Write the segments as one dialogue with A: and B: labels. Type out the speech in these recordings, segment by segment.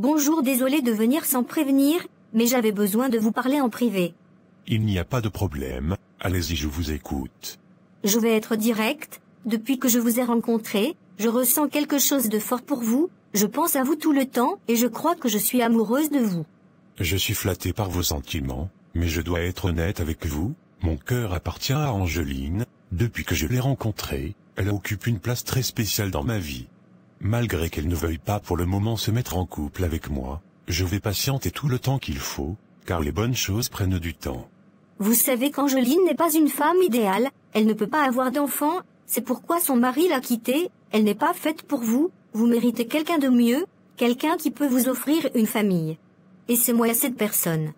A: Bonjour, désolé de venir sans prévenir, mais j'avais besoin de vous parler en privé.
B: Il n'y a pas de problème, allez-y, je vous écoute.
A: Je vais être direct, depuis que je vous ai rencontré, je ressens quelque chose de fort pour vous, je pense à vous tout le temps et je crois que je suis amoureuse de vous.
B: Je suis flatté par vos sentiments, mais je dois être honnête avec vous, mon cœur appartient à Angeline, depuis que je l'ai rencontrée, elle occupe une place très spéciale dans ma vie. Malgré qu'elle ne veuille pas pour le moment se mettre en couple avec moi, je vais patienter tout le temps qu'il faut, car les bonnes choses prennent du temps.
A: Vous savez qu'Angeline n'est pas une femme idéale, elle ne peut pas avoir d'enfant, c'est pourquoi son mari l'a quittée, elle n'est pas faite pour vous, vous méritez quelqu'un de mieux, quelqu'un qui peut vous offrir une famille. Et c'est moi cette personne.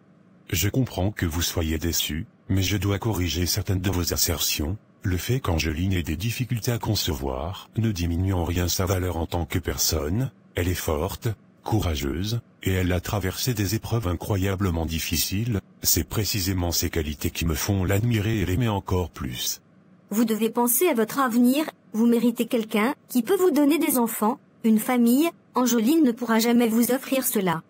B: Je comprends que vous soyez déçu, mais je dois corriger certaines de vos assertions. Le fait qu'Angeline ait des difficultés à concevoir ne diminue en rien sa valeur en tant que personne, elle est forte, courageuse, et elle a traversé des épreuves incroyablement difficiles, c'est précisément ces qualités qui me font l'admirer et l'aimer encore plus.
A: Vous devez penser à votre avenir, vous méritez quelqu'un qui peut vous donner des enfants, une famille, Angeline ne pourra jamais vous offrir cela.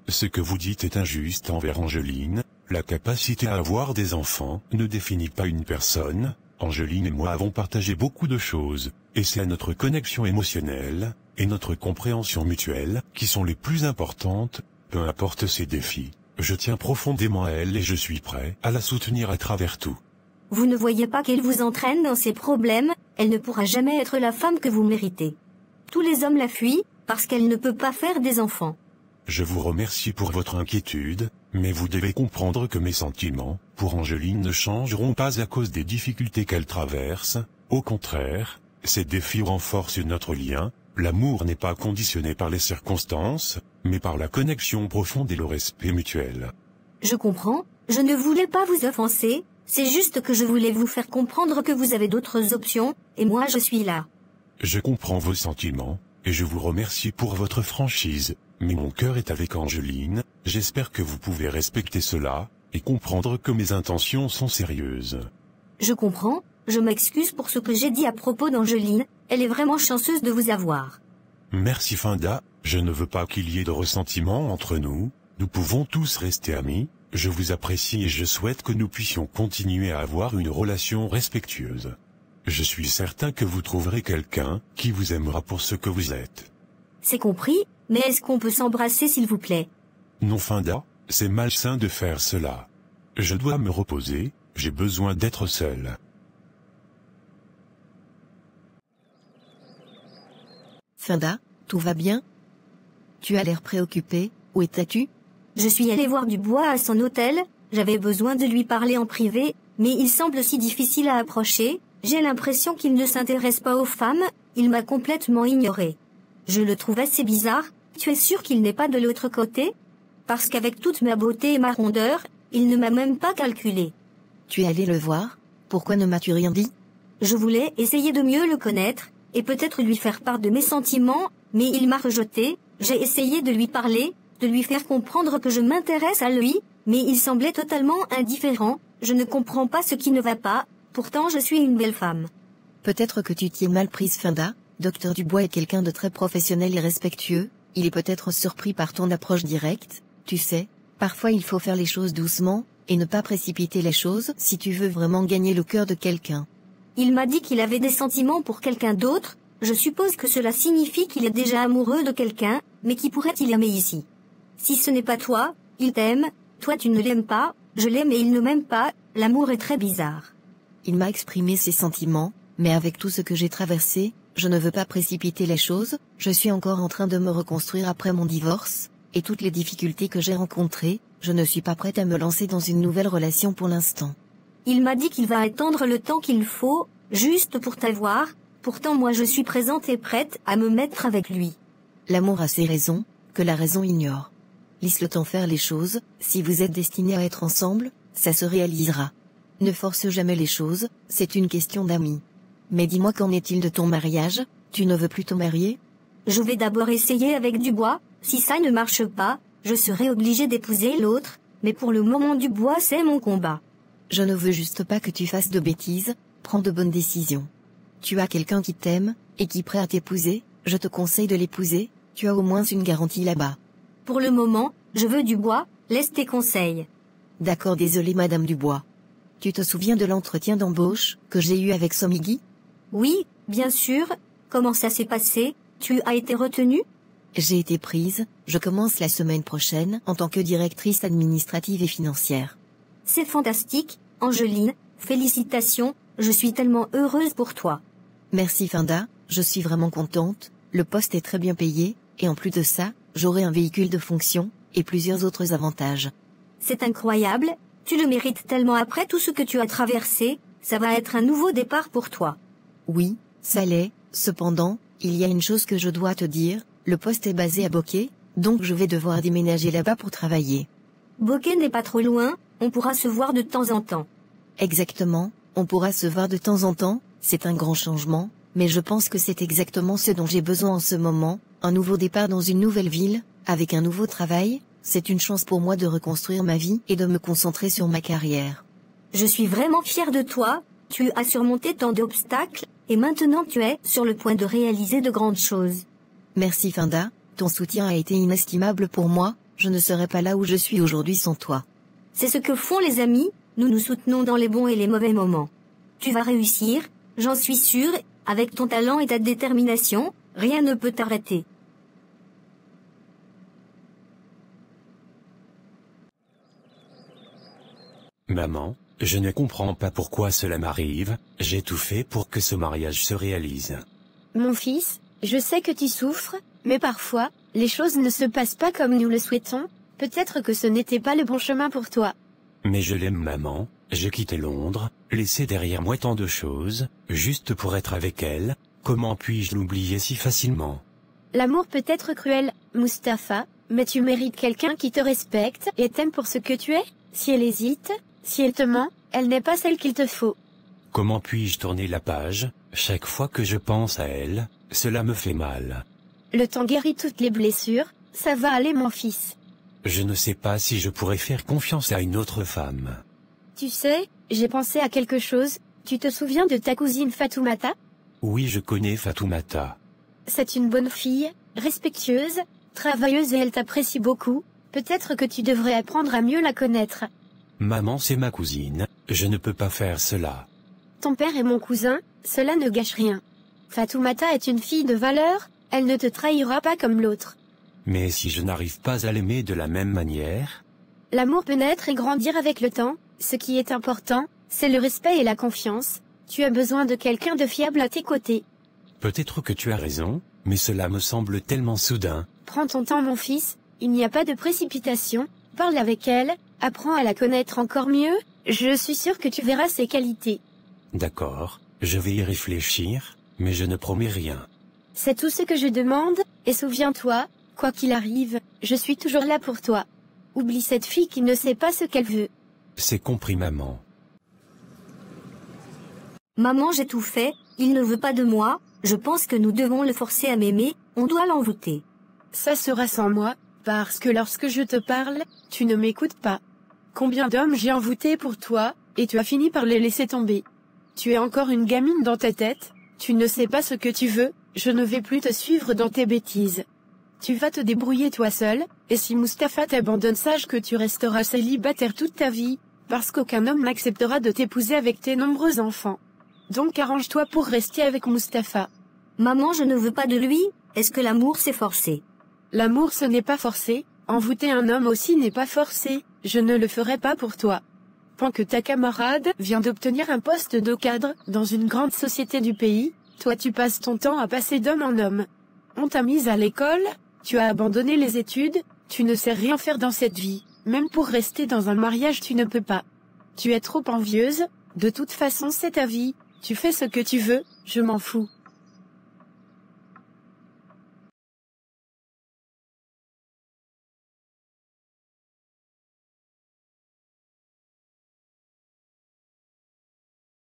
B: Ce que vous dites est injuste envers Angeline, la capacité à avoir des enfants ne définit pas une personne. Angeline et moi avons partagé beaucoup de choses, et c'est à notre connexion émotionnelle, et notre compréhension mutuelle, qui sont les plus importantes, peu importe ses défis. Je tiens profondément à elle et je suis prêt à la soutenir à travers tout.
A: Vous ne voyez pas qu'elle vous entraîne dans ses problèmes, elle ne pourra jamais être la femme que vous méritez. Tous les hommes la fuient, parce qu'elle ne peut pas faire des enfants.
B: Je vous remercie pour votre inquiétude, mais vous devez comprendre que mes sentiments, pour Angeline, ne changeront pas à cause des difficultés qu'elle traverse. Au contraire, ces défis renforcent notre lien. L'amour n'est pas conditionné par les circonstances, mais par la connexion profonde et le respect mutuel.
A: Je comprends, je ne voulais pas vous offenser, c'est juste que je voulais vous faire comprendre que vous avez d'autres options, et moi je suis là.
B: Je comprends vos sentiments, et je vous remercie pour votre franchise. Mais mon cœur est avec Angeline, j'espère que vous pouvez respecter cela, et comprendre que mes intentions sont sérieuses.
A: Je comprends, je m'excuse pour ce que j'ai dit à propos d'Angeline, elle est vraiment chanceuse de vous avoir.
B: Merci Finda, je ne veux pas qu'il y ait de ressentiment entre nous, nous pouvons tous rester amis, je vous apprécie et je souhaite que nous puissions continuer à avoir une relation respectueuse. Je suis certain que vous trouverez quelqu'un qui vous aimera pour ce que vous êtes.
A: C'est compris, mais est-ce qu'on peut s'embrasser s'il vous plaît?
B: Non Finda, c'est malsain de faire cela. Je dois me reposer, j'ai besoin d'être seul.
C: Finda, tout va bien? Tu as l'air préoccupée, où étais-tu?
A: Je suis allée voir Dubois à son hôtel, j'avais besoin de lui parler en privé, mais il semble si difficile à approcher, j'ai l'impression qu'il ne s'intéresse pas aux femmes, il m'a complètement ignorée. Je le trouve assez bizarre, tu es sûr qu'il n'est pas de l'autre côté? Parce qu'avec toute ma beauté et ma rondeur, il ne m'a même pas calculé.
C: Tu es allé le voir? Pourquoi ne m'as-tu rien dit?
A: Je voulais essayer de mieux le connaître, et peut-être lui faire part de mes sentiments, mais il m'a rejeté, j'ai essayé de lui parler, de lui faire comprendre que je m'intéresse à lui, mais il semblait totalement indifférent, je ne comprends pas ce qui ne va pas, pourtant je suis une belle femme.
C: Peut-être que tu t'y es mal prise Finda, Docteur Dubois est quelqu'un de très professionnel et respectueux, il est peut-être surpris par ton approche directe, tu sais, parfois il faut faire les choses doucement, et ne pas précipiter les choses si tu veux vraiment gagner le cœur de quelqu'un.
A: Il m'a dit qu'il avait des sentiments pour quelqu'un d'autre, je suppose que cela signifie qu'il est déjà amoureux de quelqu'un, mais qui pourrait-il aimer ici? Si ce n'est pas toi, il t'aime, toi tu ne l'aimes pas, je l'aime et il ne m'aime pas, l'amour est très bizarre.
C: Il m'a exprimé ses sentiments, mais avec tout ce que j'ai traversé, je ne veux pas précipiter les choses, je suis encore en train de me reconstruire après mon divorce, et toutes les difficultés que j'ai rencontrées, je ne suis pas prête à me lancer dans une nouvelle relation pour l'instant.
A: Il m'a dit qu'il va attendre le temps qu'il faut, juste pour t'avoir, pourtant moi je suis présente et prête à me mettre avec lui.
C: L'amour a ses raisons, que la raison ignore. Laisse le temps faire les choses, si vous êtes destinés à être ensemble, ça se réalisera. Ne force jamais les choses, c'est une question d'amis. Mais dis-moi qu'en est-il de ton mariage, tu ne veux plus te marier?
A: Je vais d'abord essayer avec Dubois, si ça ne marche pas, je serai obligée d'épouser l'autre, mais pour le moment Dubois c'est mon combat.
C: Je ne veux juste pas que tu fasses de bêtises, prends de bonnes décisions. Tu as quelqu'un qui t'aime, et qui est prêt à t'épouser, je te conseille de l'épouser, tu as au moins une garantie là-bas.
A: Pour le moment, je veux Dubois, laisse tes conseils.
C: D'accord, désolé Madame Dubois. Tu te souviens de l'entretien d'embauche que j'ai eu avec Somigui?
A: Oui, bien sûr. Comment ça s'est passé? Tu as été retenue?
C: J'ai été prise, je commence la semaine prochaine en tant que directrice administrative et financière.
A: C'est fantastique, Angeline, félicitations, je suis tellement heureuse pour toi.
C: Merci Finda, je suis vraiment contente, le poste est très bien payé, et en plus de ça, j'aurai un véhicule de fonction, et plusieurs autres avantages.
A: C'est incroyable, tu le mérites tellement après tout ce que tu as traversé, ça va être un nouveau départ pour toi.
C: Oui, ça l'est, cependant, il y a une chose que je dois te dire, le poste est basé à Bokeh, donc je vais devoir déménager là-bas pour travailler.
A: Bokeh n'est pas trop loin, on pourra se voir de temps en temps.
C: Exactement, on pourra se voir de temps en temps, c'est un grand changement, mais je pense que c'est exactement ce dont j'ai besoin en ce moment, un nouveau départ dans une nouvelle ville, avec un nouveau travail, c'est une chance pour moi de reconstruire ma vie et de me concentrer sur ma carrière.
A: Je suis vraiment fière de toi, tu as surmonté tant d'obstacles, et maintenant tu es sur le point de réaliser de grandes choses.
C: Merci Finda, ton soutien a été inestimable pour moi, je ne serais pas là où je suis aujourd'hui sans toi.
A: C'est ce que font les amis, nous nous soutenons dans les bons et les mauvais moments. Tu vas réussir, j'en suis sûre, avec ton talent et ta détermination, rien ne peut t'arrêter.
B: Maman, je ne comprends pas pourquoi cela m'arrive, j'ai tout fait pour que ce mariage se réalise.
D: Mon fils, je sais que tu souffres, mais parfois, les choses ne se passent pas comme nous le souhaitons, peut-être que ce n'était pas le bon chemin pour toi.
B: Mais je l'aime maman, j'ai quitté Londres, laissé derrière moi tant de choses, juste pour être avec elle, comment puis-je l'oublier si facilement?
D: L'amour peut être cruel, Mustapha, mais tu mérites quelqu'un qui te respecte et t'aime pour ce que tu es. Si elle hésite, si elle te ment, elle n'est pas celle qu'il te faut.
B: Comment puis-je tourner la page? Chaque fois que je pense à elle, cela me fait mal.
D: Le temps guérit toutes les blessures, ça va aller mon fils.
B: Je ne sais pas si je pourrais faire confiance à une autre femme.
D: Tu sais, j'ai pensé à quelque chose, tu te souviens de ta cousine Fatoumata?
B: Oui, je connais Fatoumata.
D: C'est une bonne fille, respectueuse, travailleuse et elle t'apprécie beaucoup, peut-être que tu devrais apprendre à mieux la connaître.
B: Maman, c'est ma cousine, je ne peux pas faire cela.
D: Ton père est mon cousin, cela ne gâche rien. Fatoumata est une fille de valeur, elle ne te trahira pas comme l'autre.
B: Mais si je n'arrive pas à l'aimer de la même manière?
D: L'amour peut naître et grandir avec le temps, ce qui est important, c'est le respect et la confiance. Tu as besoin de quelqu'un de fiable à tes côtés.
B: Peut-être que tu as raison, mais cela me semble tellement soudain.
D: Prends ton temps mon fils, il n'y a pas de précipitation, parle avec elle, apprends à la connaître encore mieux, je suis sûre que tu verras ses qualités.
B: D'accord, je vais y réfléchir, mais je ne promets rien.
D: C'est tout ce que je demande, et souviens-toi, quoi qu'il arrive, je suis toujours là pour toi. Oublie cette fille qui ne sait pas ce qu'elle veut.
B: C'est compris maman.
A: Maman, j'ai tout fait, il ne veut pas de moi, je pense que nous devons le forcer à m'aimer, on doit l'envoûter.
E: Ça sera sans moi, parce que lorsque je te parle, tu ne m'écoutes pas. Combien d'hommes j'ai envoûtés pour toi, et tu as fini par les laisser tomber. Tu es encore une gamine dans ta tête, tu ne sais pas ce que tu veux, je ne vais plus te suivre dans tes bêtises. Tu vas te débrouiller toi seul, et si Mustapha t'abandonne, sache que tu resteras célibataire toute ta vie, parce qu'aucun homme n'acceptera de t'épouser avec tes nombreux enfants. Donc arrange-toi pour rester avec Mustapha.
A: Maman, je ne veux pas de lui, est-ce que l'amour c'est forcé?
E: L'amour ce n'est pas forcé, envoûter un homme aussi n'est pas forcé, je ne le ferai pas pour toi. Tant que ta camarade vient d'obtenir un poste de cadre dans une grande société du pays, toi tu passes ton temps à passer d'homme en homme. On t'a mise à l'école, tu as abandonné les études, tu ne sais rien faire dans cette vie, même pour rester dans un mariage tu ne peux pas. Tu es trop envieuse, de toute façon c'est ta vie, tu fais ce que tu veux, je m'en fous.